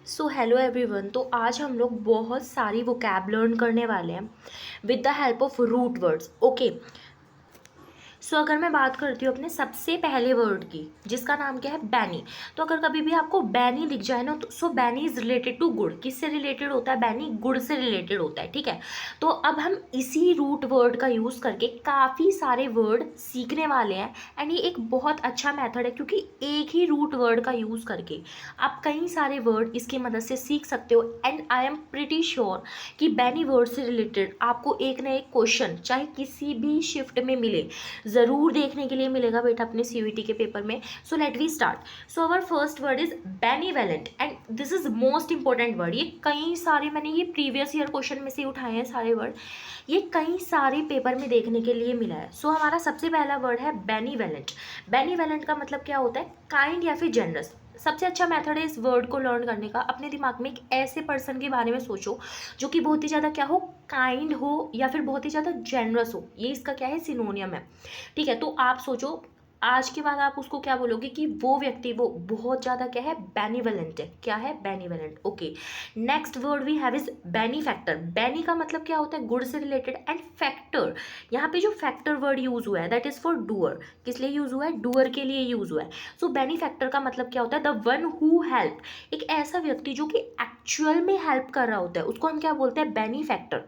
So hello everyone. तो आज हम लोग बहुत सारी वोकैब लर्न करने वाले हैं with the help of root words. Okay, so अगर मैं बात करती हूँ अपने सबसे पहले वर्ड की, जिसका नाम क्या है बैनी। तो अगर कभी भी आपको बैनी दिख जाए ना, तो सो बैनी इज रिलेटेड टू गुड़। किससे रिलेटेड होता है बैनी? गुड़ से रिलेटेड होता है। ठीक है, तो अब हम इसी रूट वर्ड का यूज़ करके काफ़ी सारे वर्ड सीखने वाले हैं। एंड ये एक बहुत अच्छा मेथड है, क्योंकि एक ही रूट वर्ड का यूज़ करके आप कई सारे वर्ड इसकी मदद से सीख सकते हो। And I am pretty sure कि बैनी वर्ड से रिलेटेड आपको एक ना एक क्वेश्चन चाहे किसी भी शिफ्ट में मिले, ज़रूर देखने के लिए मिलेगा बेटा अपने CUET के पेपर में। So let we start. So our first word is benevolent and this is most important word. ये कई सारे मैंने ये प्रीवियस ईयर क्वेश्चन में से उठाए हैं सारे वर्ड, ये कई सारे पेपर में देखने के लिए मिला है। सो हमारा सबसे पहला वर्ड है बेनीवेलेंट। बेनीवेलेंट का मतलब क्या होता है? काइंड या फिर जनरस। सबसे अच्छा मेथड है इस वर्ड को लर्न करने का, अपने दिमाग में एक ऐसे पर्सन के बारे में सोचो जो कि बहुत ही ज़्यादा क्या हो, काइंड हो या फिर बहुत ही ज़्यादा जेनरस हो। ये इसका क्या है, सिनोनियम है। ठीक है, तो आप सोचो आज के बाद आप उसको क्या बोलोगे कि वो व्यक्ति वो बहुत ज़्यादा क्या है, बेनिवलेंट है। क्या है? Benevolent. Okay, next word we have is benefactor. Bene का मतलब क्या होता है? गुड से रिलेटेड। एंड फैक्टर, यहाँ पे जो फैक्टर वर्ड यूज हुआ है दैट इज फॉर डूअर। किस लिए यूज हुआ है? डूअर के लिए यूज हुआ है। सो बेनीफैक्टर का मतलब क्या होता है? The one who help. एक ऐसा व्यक्ति जो कि एक्चुअल में हेल्प कर रहा होता है, उसको हम क्या बोलते हैं? बेनीफैक्टर।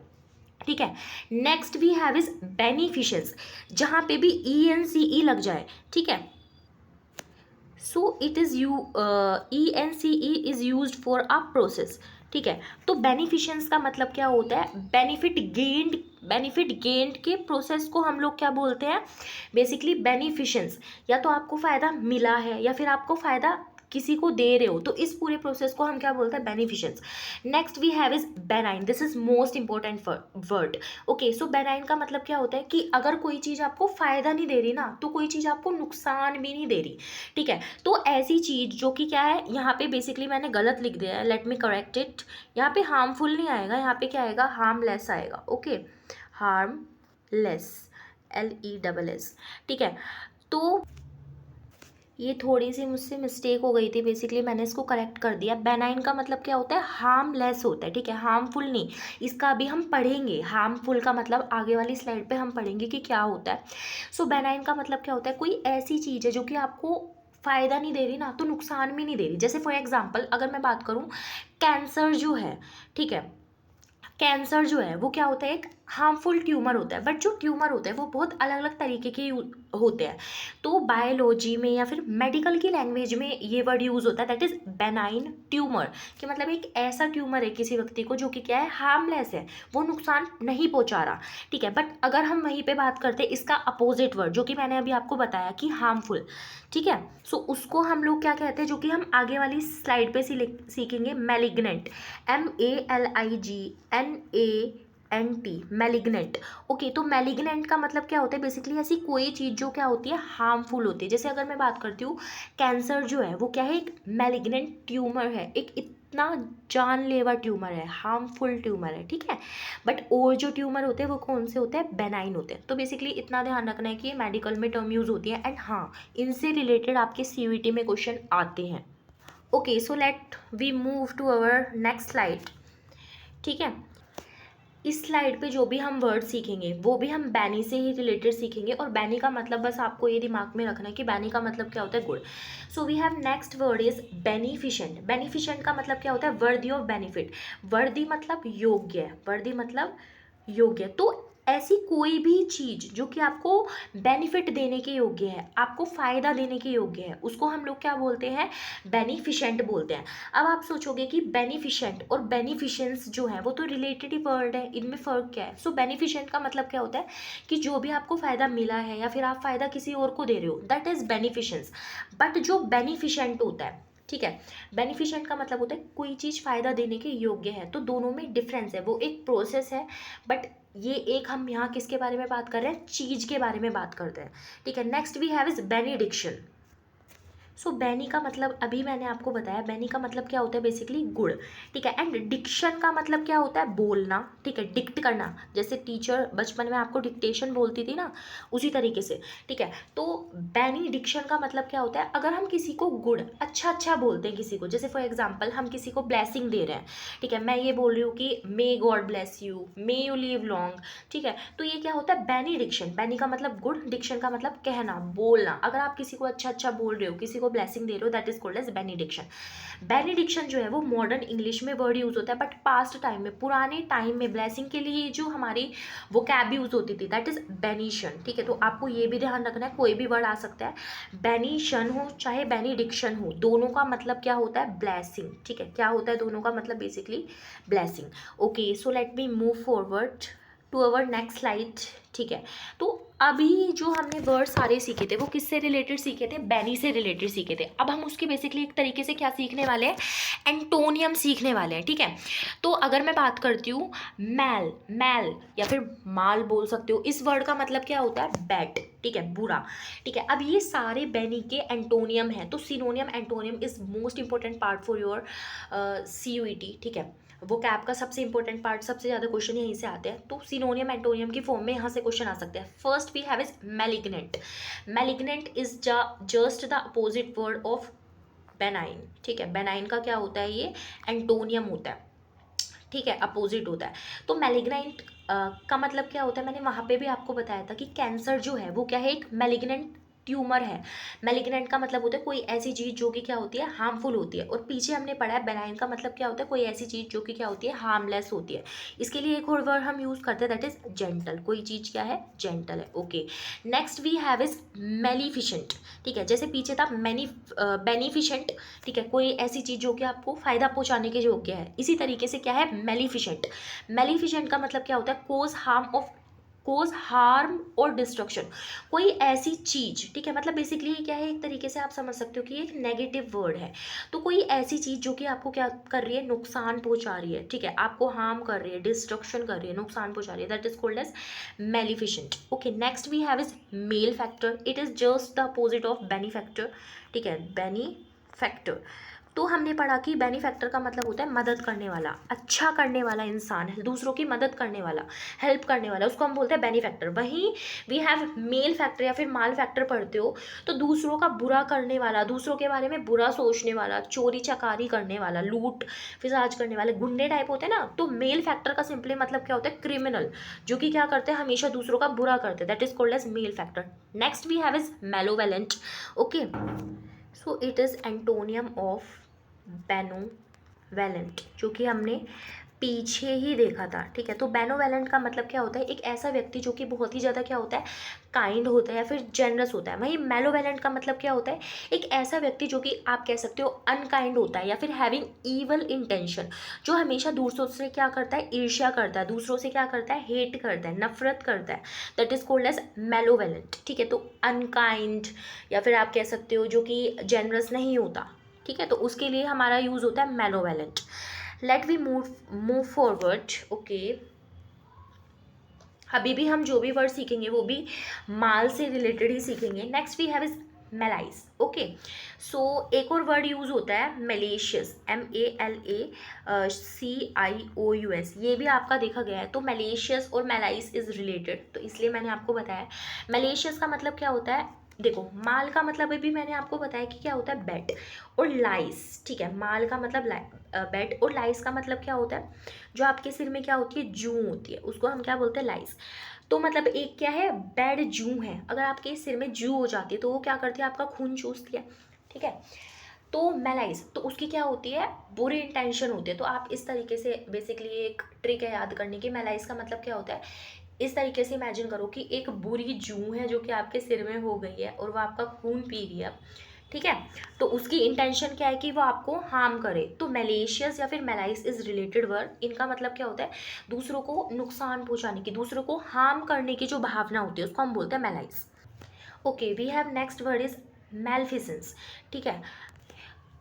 ठीक है, नेक्स्ट वी हैव इज बेनिफिशंस, जहां पे भी ENCE लग जाए। ठीक है, सो it is you ENCE is use for a process. ठीक है, तो बेनिफिशंस का मतलब क्या होता है? Benefit gained. बेनिफिट गेन्ड के प्रोसेस को हम लोग क्या बोलते हैं? बेसिकली बेनिफिशंस। या तो आपको फ़ायदा मिला है या फिर आपको फ़ायदा किसी को दे रहे हो, तो इस पूरे प्रोसेस को हम क्या बोलते हैं? Beneficence. Next we have is benign. This is most important word. Okay, so benign का मतलब क्या होता है कि अगर कोई चीज़ आपको फ़ायदा नहीं दे रही ना, तो कोई चीज़ आपको नुकसान भी नहीं दे रही। ठीक है, तो ऐसी चीज़ जो कि क्या है, यहाँ पे बेसिकली मैंने गलत लिख दिया है, लेट मी करेक्ट इट। यहाँ पे हार्मफुल नहीं आएगा, यहाँ पे क्या आएगा? हार्मलेस आएगा। Okay, harmless, LESS। ठीक है, तो ये थोड़ी सी मुझसे मिस्टेक हो गई थी, बेसिकली मैंने इसको करेक्ट कर दिया। बेनाइन का मतलब क्या होता है? हार्मलेस होता है। ठीक है, हार्मफुल नहीं। इसका अभी हम पढ़ेंगे, हार्मफुल का मतलब आगे वाली स्लाइड पे हम पढ़ेंगे कि क्या होता है। सो बेनाइन का मतलब क्या होता है? कोई ऐसी चीज़ है जो कि आपको फ़ायदा नहीं दे रही ना, तो नुकसान भी नहीं दे रही। जैसे फॉर एग्जाम्पल अगर मैं बात करूँ, कैंसर जो है, ठीक है, कैंसर जो है वो क्या होता है? एक हार्मफुल ट्यूमर होता है। बट जो ट्यूमर होते हैं वो बहुत अलग अलग तरीके के होते हैं। तो बायोलॉजी में या फिर मेडिकल की लैंग्वेज में ये वर्ड यूज़ होता है, दैट इज़ बेनाइन ट्यूमर। कि मतलब एक ऐसा ट्यूमर है किसी व्यक्ति को जो कि क्या है, हार्मलेस है, वो नुकसान नहीं पहुंचा रहा। ठीक है, बट अगर हम वहीं पे बात करते हैं इसका अपोजिट वर्ड, जो कि मैंने अभी आपको बताया कि हार्मफुल। ठीक है, सो उसको हम लोग क्या कहते हैं, जो कि हम आगे वाली स्लाइड पे सीखेंगे, मैलिग्नेंट। MELIGNANT, malignant. ओके, तो मैलिग्नेंट का मतलब क्या होता है? बेसिकली ऐसी कोई चीज़ जो क्या होती है, हार्मफुल होती है। जैसे अगर मैं बात करती हूँ, कैंसर जो है वो क्या है, एक मैलिग्नेंट ट्यूमर है, एक इतना जानलेवा ट्यूमर है, हार्मफुल ट्यूमर है। ठीक है, बट और जो ट्यूमर होते हैं वो कौन से होते हैं? बेनाइन होते हैं। तो बेसिकली इतना ध्यान रखना है कि ये मेडिकल में टर्म यूज़ होती है। एंड हाँ, इनसे रिलेटेड आपके CUET में क्वेश्चन आते हैं। Okay, so let we move to our next slide. ठीक है, इस स्लाइड पे जो भी हम वर्ड सीखेंगे वो भी हम बैनी से ही रिलेटेड सीखेंगे। और बैनी का मतलब बस आपको ये दिमाग में रखना है कि बैनी का मतलब क्या होता है? Good. So we have next word is beneficent. Beneficent का मतलब क्या होता है? Worthy of benefit. वर्दी मतलब योग्य है, वर्दी मतलब योग्य। तो ऐसी कोई भी चीज़ जो कि आपको बेनिफिट देने के योग्य है, आपको फ़ायदा देने के योग्य है, उसको हम लोग क्या बोलते हैं? बेनिफिशेंट बोलते हैं। अब आप सोचोगे कि बेनिफिशेंट और बेनिफिशेंस जो है वो तो रिलेटेड ही वर्ड है, इनमें फ़र्क क्या है? सो बेनिफिशेंट का मतलब क्या होता है कि जो भी आपको फ़ायदा मिला है या फिर आप फ़ायदा किसी और को दे रहे हो, दैट इज़ बेनिफिशेंस। बट जो बेनिफिशेंट होता है, ठीक है, बेनिफिशेंट का मतलब होता है कोई चीज़ फ़ायदा देने के योग्य है। तो दोनों में डिफरेंस है, वो एक प्रोसेस है। बट ये एक हम यहाँ किसके बारे में बात कर रहे हैं? चीज़ के बारे में बात करते हैं। ठीक है, next we have is benediction. So bene का मतलब अभी मैंने आपको बताया, बैनी का मतलब क्या होता है बेसिकली गुड़, ठीक है। एंड डिक्शन का मतलब क्या होता है, बोलना, ठीक है, डिक्ट करना, जैसे टीचर बचपन में आपको डिक्टेशन बोलती थी ना, उसी तरीके से, ठीक है। तो बैनी डिक्शन का मतलब क्या होता है, अगर हम किसी को गुड अच्छा अच्छा बोलते हैं किसी को, जैसे फॉर एग्जाम्पल हम किसी को ब्लेसिंग दे रहे हैं, ठीक है, मैं ये बोल रही हूँ कि may God bless you, may you live long, ठीक है, तो ये क्या होता है, बैनी डिक्शन। बैनी का मतलब गुड, डिक्शन का मतलब कहना, बोलना। अगर आप किसी को अच्छा अच्छा बोल रहे हो, किसी को ब्लेसिंग दे रहे हो, that is called as benediction. Benediction जो है वो मॉडर्न इंग्लिश में वर्ड यूज होता है, बट पास्ट टाइम में, पुराने टाइम में ब्लेसिंग के लिए जो हमारी वो कैब यूज होती थी, दैट इज बेनिशन, ठीक है। तो आपको ये भी ध्यान रखना है, कोई भी वर्ड आ सकता है, बेनिशन हो चाहे बेनिडिक्शन हो, दोनों का मतलब क्या होता है, ब्लेसिंग, ठीक है। क्या होता है दोनों का मतलब, basically blessing. Okay, so let me move forward to our next slide, ठीक है। तो अभी जो हमने वर्ड सारे सीखे थे वो किससे रिलेटेड सीखे थे, बैनी से रिलेटेड सीखे थे। अब हम उसकी बेसिकली एक तरीके से क्या सीखने वाले हैं, एंटोनियम सीखने वाले हैं, ठीक है। तो अगर मैं बात करती हूँ मैल, मैल या फिर माल बोल सकते हो, इस वर्ड का मतलब क्या होता है, बैड, ठीक है, बुरा, ठीक है। अब ये सारे बैनी के एंटोनियम हैं, तो सिनोनियम antonym is most important part for your CUET, ठीक है। वो कैप का सबसे इंपॉर्टेंट पार्ट, सबसे ज़्यादा क्वेश्चन यहीं से आते हैं, तो सिनोनियम एंटोनियम की फॉर्म में यहाँ से क्वेश्चन आ सकते हैं। First we have is malignant. Malignant is just the opposite word of benign, ठीक है। बेनाइन का क्या होता है, ये एंटोनियम होता है, ठीक है, अपोजिट होता है। तो मैलिग्नेंट का मतलब क्या होता है, मैंने वहाँ पे भी आपको बताया था कि कैंसर जो है वो क्या है, एक मैलिग्नेंट ट्यूमर है। मैलिग्नेंट का मतलब होता है कोई ऐसी चीज़ जो कि क्या होती है, हार्मफुल होती है। और पीछे हमने पढ़ा है बेनाइन का मतलब क्या होता है, कोई ऐसी चीज़ जो कि क्या होती है, हार्मलेस होती है। इसके लिए एक और वर्ड हम यूज़ करते हैं, दैट इज जेंटल। कोई चीज़ क्या है, जेंटल है। Okay, next we have is maleficent, ठीक है। जैसे पीछे था बेनिफिशेंट, ठीक है, कोई ऐसी चीज़ जो कि आपको फ़ायदा पहुंचाने के योग्य है। इसी तरीके से क्या है, मेलिफिशेंट। मेलिफिशेंट का मतलब क्या होता है, कोज हार्म और डिस्ट्रक्शन, कोई ऐसी चीज़, ठीक है। मतलब बेसिकली क्या है, एक तरीके से आप समझ सकते हो कि एक नेगेटिव वर्ड है। तो कोई ऐसी चीज़ जो कि आपको क्या कर रही है, नुकसान पहुंचा रही है, ठीक है, आपको हार्म कर रही है, डिस्ट्रक्शन कर रही है, नुकसान पहुंचा रही है, that is called as maleficent. Okay, next we have is malefactor. It is just the opposite of benefactor, ठीक है, बेनीफैक्टर। तो हमने पढ़ा कि बेनीफैक्टर का मतलब होता है मदद करने वाला, अच्छा करने वाला इंसान, दूसरों की मदद करने वाला, हेल्प करने वाला, उसको हम बोलते हैं बेनीफैक्टर। वहीं वी हैव मेल फैक्टर या फिर माल फैक्टर पढ़ते हो तो दूसरों का बुरा करने वाला, दूसरों के बारे में बुरा सोचने वाला, चोरी चकारी करने वाला, लूट फिसाज करने वाले, गुंडे टाइप होते हैं ना। तो मेल फैक्टर का सिंपली मतलब क्या होता है, क्रिमिनल, जो कि क्या करते हैं, हमेशा दूसरों का बुरा करते हैं, that is called as malefactor. Next we have is malevolent. Okay, so it is antonym of benevolent, जो कि हमने पीछे ही देखा था, ठीक है। तो बेनोवेलेंट का मतलब क्या होता है, एक ऐसा व्यक्ति जो कि बहुत ही ज़्यादा क्या होता है, काइंड होता है या फिर जेनरस होता है। वहीं मेलोवेलेंट का मतलब क्या होता है, एक ऐसा व्यक्ति जो कि आप कह सकते हो अनकाइंड होता है या फिर हैविंग ईवल इंटेंशन, जो हमेशा दूसरों से क्या करता है, ईर्ष्या करता है, दूसरों से क्या करता है, हेट करता है, नफरत करता है, दैट इज कॉल्ड एज मेलोवेलेंट, ठीक है। तो अनकाइंड या फिर आप कह सकते हो जो कि जेनरस नहीं होता, ठीक है, तो उसके लिए हमारा यूज़ होता है malevolent. Let we move forward. Okay, अभी भी हम जो भी वर्ड सीखेंगे वो भी माल से रिलेटेड ही सीखेंगे। Next we have is malice. Okay, so एक और वर्ड यूज होता है मेलेशियस, MALACIOUS, ये भी आपका देखा गया है। तो मेलेशियस और मेलाइस इज रिलेटेड, तो इसलिए मैंने आपको बताया। मेलेशियस का मतलब क्या होता है, देखो माल का मतलब अभी मैंने आपको बताया कि क्या होता है, बेड और लाइस, ठीक है। माल का मतलब बेड और लाइस का मतलब क्या होता है, जो आपके सिर में क्या होती है, जूं होती है, उसको हम क्या बोलते हैं, लाइस। तो मतलब एक क्या है, बैड जूं है, अगर आपके सिर में जूं हो जाती है तो वो क्या करती है, आपका खून चूसती है, ठीक है। तो मेलाइस, तो उसकी क्या होती है, बुरी इंटेंशन होती है। तो आप इस तरीके से बेसिकली एक ट्रिक है याद करने की, मेलाइस का मतलब क्या होता है, इस तरीके से इमेजिन करो कि एक बुरी जूं है जो कि आपके सिर में हो गई है और वो आपका खून पी रही है, ठीक है। तो उसकी इंटेंशन क्या है कि वो आपको हार्म करे। तो मेलेशियस या फिर मेलाइस इज रिलेटेड वर्ड, इनका मतलब क्या होता है, दूसरों को नुकसान पहुंचाने की, दूसरों को हार्म करने की जो भावना होती है उसको हम बोलते हैं malice. Okay, we have next word is malfeasance, ठीक है।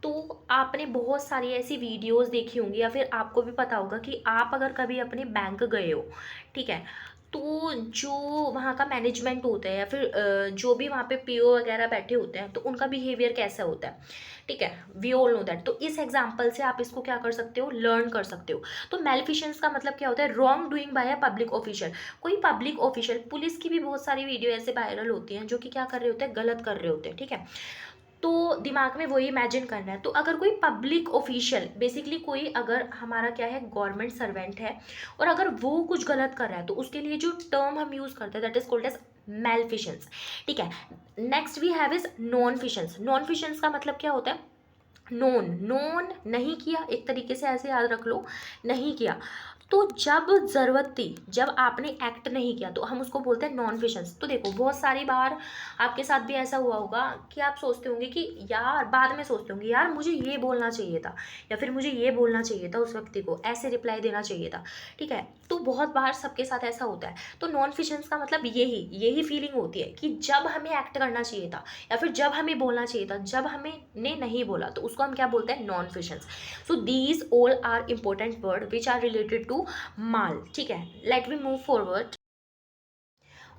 तो आपने बहुत सारी ऐसी वीडियोस देखी होंगी या फिर आपको भी पता होगा कि आप अगर कभी अपने बैंक गए हो, ठीक है, तो जो वहाँ का मैनेजमेंट होता है या फिर जो भी वहाँ पे पीओ वगैरह बैठे होते हैं तो उनका बिहेवियर कैसा होता है, ठीक है, वी ऑल नो दैट। तो इस एग्जाम्पल से आप इसको क्या कर सकते हो, लर्न कर सकते हो। तो मेलिफिशेंस का मतलब क्या होता है, wrong doing by a public official. कोई पब्लिक ऑफिशियल, पुलिस की भी बहुत सारी वीडियो ऐसे वायरल होती हैं जो कि क्या कर रहे होते हैं, गलत कर रहे होते हैं, ठीक है। तो दिमाग में वही इमेजिन करना है। तो अगर कोई पब्लिक ऑफिशियल, बेसिकली कोई अगर हमारा क्या है, गवर्नमेंट सर्वेंट है, और अगर वो कुछ गलत कर रहा है तो उसके लिए जो टर्म हम यूज़ करते हैं that is called as malfeasance, ठीक है। Next we have is nonfeasance. Nonfeasance का मतलब क्या होता है, नोन, नोन नहीं किया, एक तरीके से ऐसे याद रख लो, नहीं किया। तो जब ज़रूरत थी, जब आपने एक्ट नहीं किया तो हम उसको बोलते हैं नॉन फिशंस। तो देखो बहुत सारी बार आपके साथ भी ऐसा हुआ होगा कि आप सोचते होंगे कि यार, बाद में सोचते होंगे यार मुझे ये बोलना चाहिए था, या फिर मुझे ये बोलना चाहिए था, उस व्यक्ति को ऐसे रिप्लाई देना चाहिए था, ठीक है। तो बहुत बार सबके साथ ऐसा होता है। तो नॉन फिशंस का मतलब यही यही फीलिंग होती है कि जब हमें एक्ट करना चाहिए था या फिर जब हमें बोलना चाहिए था, जब हमें ने नहीं बोला, तो उसको हम क्या बोलते हैं, nonfeasance. So these all are important word which are related to mal, ठीक है। Let we move forward.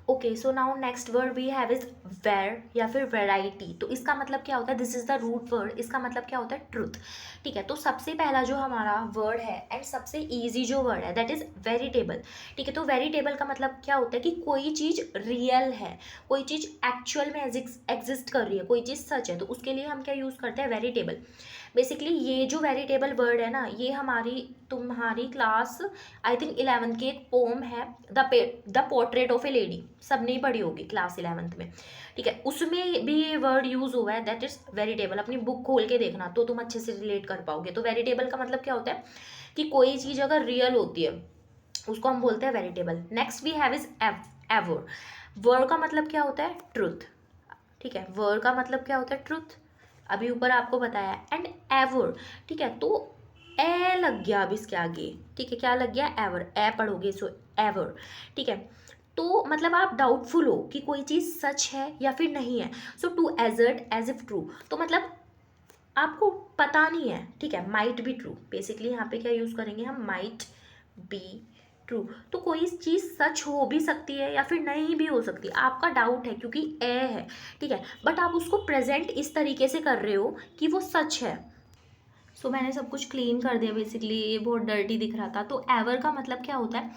Okay, so now next word we have is ver या फिर वेराइटी। तो इसका मतलब क्या होता है, this is the root word, इसका मतलब क्या होता है, ट्रुथ, ठीक है। तो सबसे पहला जो हमारा वर्ड है एंड सबसे इजी जो वर्ड है दैट इज वेरिटेबल, ठीक है। तो वेरिटेबल का मतलब क्या होता है कि कोई चीज़ रियल है, कोई चीज़ एक्चुअल में एग्जिस्ट कर रही है, कोई चीज़ सच है, तो उसके लिए हम क्या यूज़ करते हैं, वेरिटेबल। बेसिकली ये जो वेरिटेबल वर्ड है ना, ये हमारी तुम्हारी क्लास आई थिंक 11th की एक पोम है, the portrait of A lady, सब नहीं पढ़ी होगी क्लास 11th में, ठीक है। उसमें भी ये वर्ड यूज हुआ है दैट इज वेरिटेबल। अपनी बुक खोल के देखना तो तुम अच्छे से रिलेट कर पाओगे। तो वेरिटेबल का मतलब क्या होता है कि कोई चीज़ अगर रियल होती है उसको हम बोलते हैं veritable. Next we have is aver. Word का मतलब क्या होता है, ट्रुथ, ठीक है। वर्ड का मतलब क्या होता है, ट्रुथ, अभी ऊपर आपको बताया। एंड एवर, ठीक है। तो ए लग गया अब इसके आगे, ठीक है, क्या लग गया, एवर, ए पढ़ोगे सो एवर, ठीक है। तो मतलब आप डाउटफुल हो कि कोई चीज़ सच है या फिर नहीं है। So to assert as if true, तो मतलब आपको पता नहीं है, ठीक है, माइट बी ट्रू। बेसिकली यहाँ पे क्या यूज़ करेंगे हम, माइट बी ट्रू। तो कोई चीज़ सच हो भी सकती है या फिर नहीं भी हो सकती, आपका डाउट है क्योंकि ए है, ठीक है, बट आप उसको प्रेजेंट इस तरीके से कर रहे हो कि वो सच है। सो मैंने सब कुछ क्लीन कर दिया, बेसिकली ये बहुत डर्टी दिख रहा था। तो एवर का मतलब क्या होता है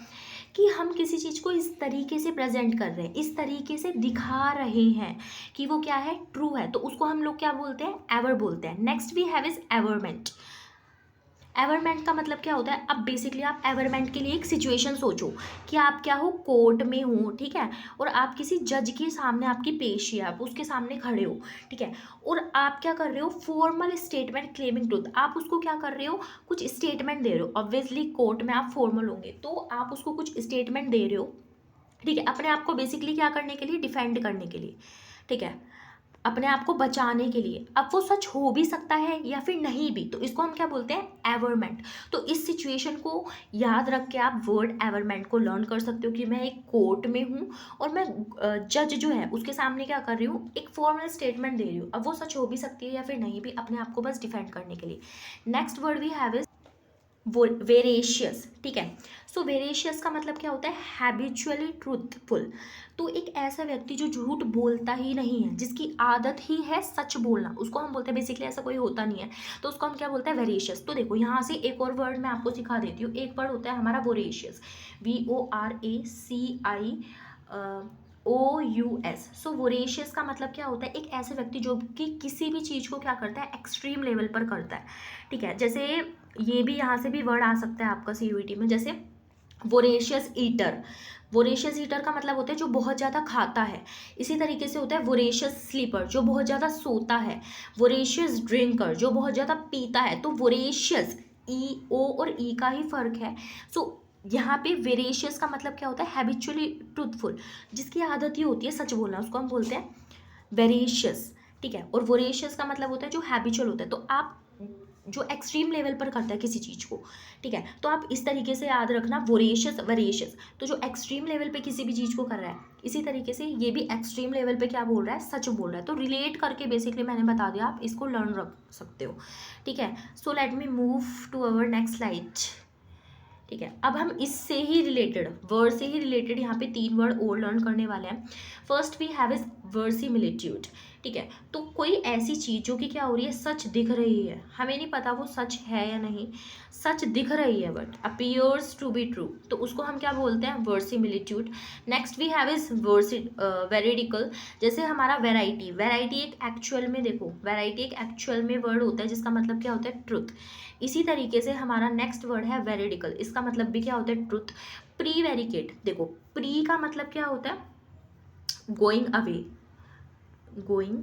कि हम किसी चीज़ को इस तरीके से प्रेजेंट कर रहे हैं, इस तरीके से दिखा रहे हैं कि वो क्या है, ट्रू है, तो उसको हम लोग क्या बोलते हैं, एवर बोलते हैं। Next we have is averment. Averment का मतलब क्या होता है, अब बेसिकली आप एवरमेंट के लिए एक सिचुएशन सोचो कि आप क्या हो, कोर्ट में हो, ठीक है, और आप किसी जज के सामने, आपकी पेशी है, आप उसके सामने खड़े हो, ठीक है, और आप क्या कर रहे हो, फॉर्मल स्टेटमेंट क्लेमिंग ट्रूथ, आप उसको क्या कर रहे हो, कुछ स्टेटमेंट दे रहे हो। ऑब्वियसली कोर्ट में आप फॉर्मल होंगे तो आप उसको कुछ स्टेटमेंट दे रहे हो, ठीक है, अपने आप को बेसिकली क्या करने के लिए, डिफेंड करने के लिए, ठीक है, अपने आप को बचाने के लिए। अब वो सच हो भी सकता है या फिर नहीं भी, तो इसको हम क्या बोलते हैं, एवरमेंट। तो इस सिचुएशन को याद रख के आप वर्ड एवरमेंट को लर्न कर सकते हो कि मैं एक कोर्ट में हूँ और मैं जज जो है उसके सामने क्या कर रही हूँ, एक फॉर्मल स्टेटमेंट दे रही हूँ। अब वो सच हो भी सकती है या फिर नहीं भी, अपने आप को बस डिफेंड करने के लिए। Next word we have is veracious, ठीक है। सो वेरेशियस का मतलब क्या होता है, हैबिचुअली ट्रूथफुल। तो एक ऐसा व्यक्ति जो झूठ बोलता ही नहीं है, जिसकी आदत ही है सच बोलना, उसको हम बोलते हैं, बेसिकली ऐसा कोई होता नहीं है तो उसको हम क्या बोलते हैं, वेरेशियस। तो देखो यहाँ से एक और वर्ड मैं आपको सिखा देती हूँ। एक वर्ड होता है हमारा वोरेशियस, VORACI OUS। सो वोरेशियस का मतलब क्या होता है, एक ऐसे व्यक्ति जो कि किसी भी चीज़ को क्या करता है, एक्सट्रीम लेवल पर करता है, ठीक है। जैसे ये भी यहाँ से भी वर्ड आ सकता है आपका CUET में, जैसे वोरेशियस ईटर। वोरेशियस ईटर का मतलब होता है जो बहुत ज़्यादा खाता है। इसी तरीके से होता है वोरेशियस स्लीपर, जो बहुत ज़्यादा सोता है। वोरेशियस ड्रिंकर, जो बहुत ज़्यादा पीता है। तो वोरेशियस, O और E का ही फर्क है। सो यहाँ पे वेरेशियस का मतलब क्या होता है, हैबिचुअली ट्रूथफुल, जिसकी आदत ही होती है सच बोलना, उसको हम बोलते हैं वेरेशियस, ठीक है। और वोरेशियस का मतलब होता है जो हैबिचुअल होता है। तो आप जो एक्सट्रीम लेवल पर करता है किसी चीज़ को, ठीक है, तो आप इस तरीके से याद रखना, वोरेशियस वरेशियस, तो जो एक्सट्रीम लेवल पे किसी भी चीज़ को कर रहा है, इसी तरीके से ये भी एक्सट्रीम लेवल पे क्या बोल रहा है, सच बोल रहा है। तो रिलेट करके बेसिकली मैंने बता दिया, आप इसको लर्न रख सकते हो, ठीक है। So let me move to our next slide. ठीक है, अब हम इससे ही रिलेटेड, वर्ड से ही रिलेटेड यहाँ पे 3 वर्ड और लर्न करने वाले हैं। First we have is verisimilitude. ठीक है, तो कोई ऐसी चीज़ जो कि क्या हो रही है, सच दिख रही है, हमें नहीं पता वो सच है या नहीं, सच दिख रही है but appears to be true, तो उसको हम क्या बोलते हैं, verisimilitude. Next we have is veridical. जैसे हमारा वेराइटी, वेराइटी एक एक्चुअल में, देखो वेराइटी एक एक्चुअल में वर्ड होता है जिसका मतलब क्या होता है, ट्रुथ। इसी तरीके से हमारा नेक्स्ट वर्ड है वेरिडिकल, इसका मतलब भी क्या होता है, ट्रुथ। प्री वेरिकेट, देखो प्री का मतलब क्या होता है, गोइंग अवे, गोइंग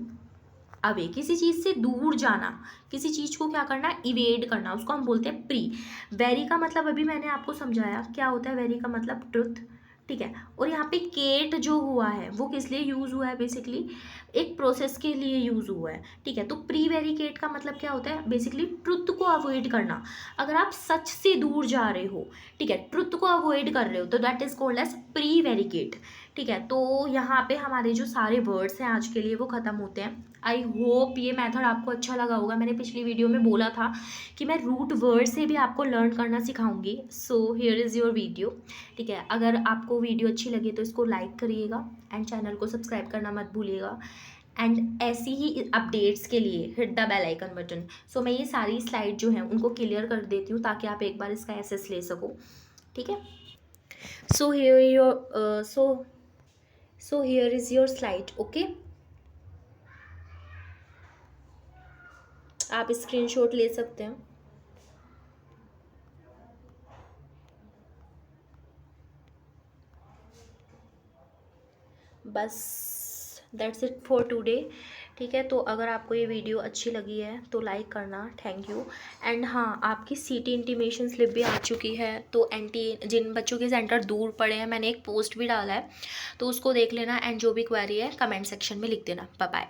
अवे, किसी चीज़ से दूर जाना, किसी चीज़ को क्या करना, इवेड करना, उसको हम बोलते हैं प्री। वेरी का मतलब अभी मैंने आपको समझाया क्या होता है, वेरी का मतलब ट्रुथ। ठीक है, और यहाँ पे केट जो हुआ है वो किस लिए यूज़ हुआ है, बेसिकली एक प्रोसेस के लिए यूज़ हुआ है। ठीक है, तो प्री वेरिकेट का मतलब क्या होता है, बेसिकली ट्रुथ को अवॉइड करना। अगर आप सच से दूर जा रहे हो, ठीक है, ट्रुथ को अवॉइड कर रहे हो, तो that is called as prevaricate. ठीक है, तो यहाँ पे हमारे जो सारे वर्ड्स हैं आज के लिए वो ख़त्म होते हैं। आई होप ये मेथड आपको अच्छा लगा होगा। मैंने पिछली वीडियो में बोला था कि मैं रूट वर्ड से भी आपको लर्न करना सिखाऊंगी। So here is your video. ठीक है, अगर आपको वीडियो अच्छी लगी तो इसको लाइक करिएगा एंड चैनल को सब्सक्राइब करना मत भूलिएगा। एंड ऐसी ही अपडेट्स के लिए hit the bell icon button. So मैं ये सारी स्लाइड जो हैं उनको क्लियर कर देती हूँ ताकि आप एक बार इसका एसेस ले सको। ठीक है, so here your so here is your slide. Okay, आप स्क्रीनशॉट ले सकते हैं। बस दैट्स इट फॉर टुडे। ठीक है, तो अगर आपको ये वीडियो अच्छी लगी है तो लाइक करना, थैंक यू। एंड हाँ, आपकी सीटी इंटीमेशन स्लिप भी आ चुकी है, तो जिन बच्चों के सेंटर दूर पड़े हैं मैंने एक पोस्ट भी डाला है, तो उसको देख लेना एंड जो भी क्वेरी है कमेंट सेक्शन में लिख देना। Bye bye.